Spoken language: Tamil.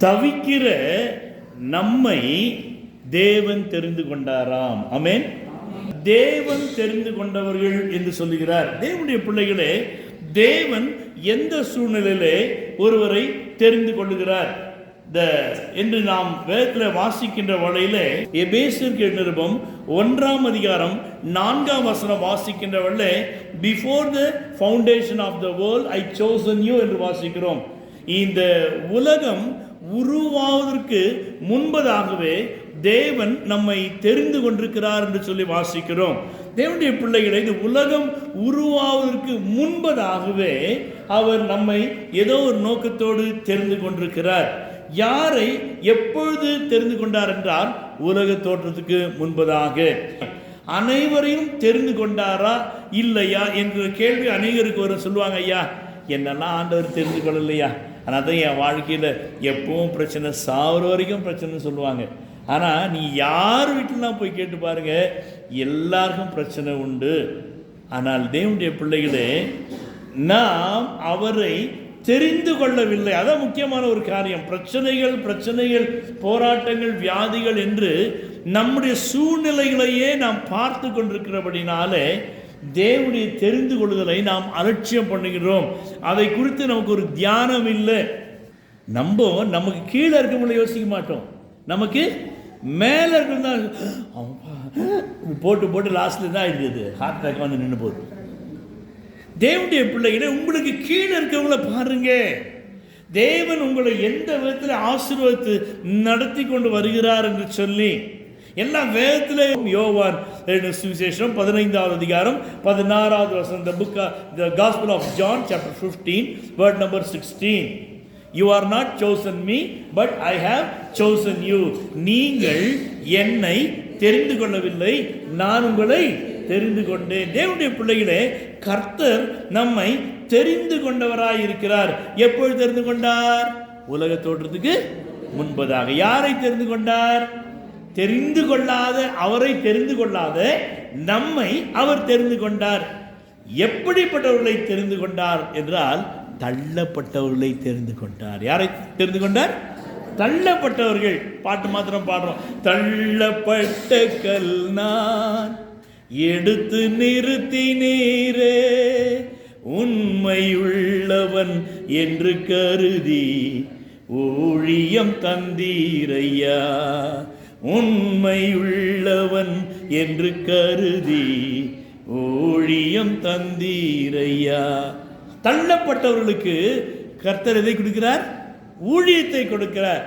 தவிக்கிற நம்மை தேவன் தெரிந்து கொண்டாராம். ஆமென். தேவன் தெரிந்து கொண்டவர்கள் என்று சொல்லுகிறார். தேவனுடைய பிள்ளைகளே, தேவன் எந்த சூழ்நிலையிலே ஒருவரை தெரிந்து கொள்ளுகிறார் என்று நாம் வேதத்தில் வாசிக்கின்ற வழியிலே எபேசியருக்கு நிருபம் 1 அதிகாரம் 4 வாசிக்கின்ற வழியிலே before the foundation of the world I chosen you என்று வாசிக்கிறோம். இந்த உலகம் உருவாவதற்கு முன்பதாகவே தேவன் நம்மை தெரிந்து கொண்டிருக்கிறார் என்று சொல்லி வாசிக்கிறோம். தேவனுடைய பிள்ளைகளை, இந்த உலகம் உருவாவதற்கு முன்பதாகவே அவர் நம்மை ஏதோ ஒரு நோக்கத்தோடு தெரிந்து கொண்டிருக்கிறார். யாரை எப்பொழுது தெரிந்து கொண்டார் என்றால், உலக தோற்றத்துக்கு முன்பதாக. அனைவரையும் தெரிந்து கொண்டாரா இல்லையா என்ற கேள்வி அநேகருக்கு வரும். சொல்லுவாங்க, ஐயா என்னெல்லாம் ஆண்டவர் தெரிந்து கொள்ளலையா, ஆனால் தான் என் வாழ்க்கையில் எப்பவும் பிரச்சனை, சாவர வரைக்கும் பிரச்சனைன்னு சொல்லுவாங்க. ஆனால் நீ யார் வீட்டிலாம் போய் கேட்டு பாருங்க, எல்லாருக்கும் பிரச்சனை உண்டு. ஆனால் தேவனுடைய பிள்ளைகளே, நாம் அவரை தெரிந்து கொள்ளவில்லை. அதான் முக்கியமான ஒரு காரியம். பிரச்சனைகள், போராட்டங்கள், வியாதிகள் என்று நம்முடைய சூழ்நிலைகளையே நாம் பார்த்து கொண்டிருக்கிறபடினாலே தேவனுடைய தெரிந்து கொள்ளுதலை நாம் அலட்சியம் பண்ணுகிறோம். அதை குறித்து நமக்கு ஒரு தியானம் இல்லை. நமக்கு கீழே இருக்கவங்களை யோசிக்க மாட்டோம், நமக்கு மேலே இருக்கிறதா போட்டு லாஸ்ட்ல தான் இருக்குது ஹார்ட் அட்டாக் வந்து நின்று போகுது. தேவனுடைய பிள்ளைகளே, உங்களுக்கு கீழே இருக்கவங்கள பாருங்க. தேவன் உங்களை எந்த விதத்தில் ஆசீர்வதித்து நடத்தி கொண்டு வருகிறார் என்று சொல்லி எல்லா வேதத்திலும் யோவான் சுவிசேஷம் 15 அதிகாரம் 16 the book the Gospel of John chapter 15 word number 16. You are not chosen me but I have chosen you. நீங்கள் என்னை தெரிந்து கொள்ளவில்லை, நான் உங்களை தெரிந்து கொண்டேன். தேவனுடைய பிள்ளைகளே, கர்த்தர் நம்மை தெரிந்து கொண்டவராய் இருக்கிறார். எப்பொழுது தெரிந்து கொண்டார்? உலக தோற்றத்துக்கு முன்பதாக. யாரை தெரிந்து கொண்டார்? தெரிந்து கொள்ளாத, அவரை தெரிந்து கொள்ளாத நம்மை அவர் தெரிந்து கொண்டார். எப்படிப்பட்டவர்களை தெரிந்து கொண்டார் என்றால், தள்ளப்பட்டவர்களை தெரிந்து கொண்டார். யாரை தெரிந்து கொண்டார்? தள்ளப்பட்டவர்கள். பாட்டு மாத்திரம் பாடுறோம். தள்ளப்பட்ட கல் நான் எடுத்து நிறுத்தினீரே, உண்மையுள்ளவன் என்று கருதி ஊழியம் தந்தீரையா. உண்மையுள்ளவன் என்று கருதி ஊழியம் தந்தீரையா. தள்ளப்பட்டவர்களுக்கு கர்த்தர் எதை கொடுக்கிறார்? ஊழியத்தை கொடுக்கிறார்.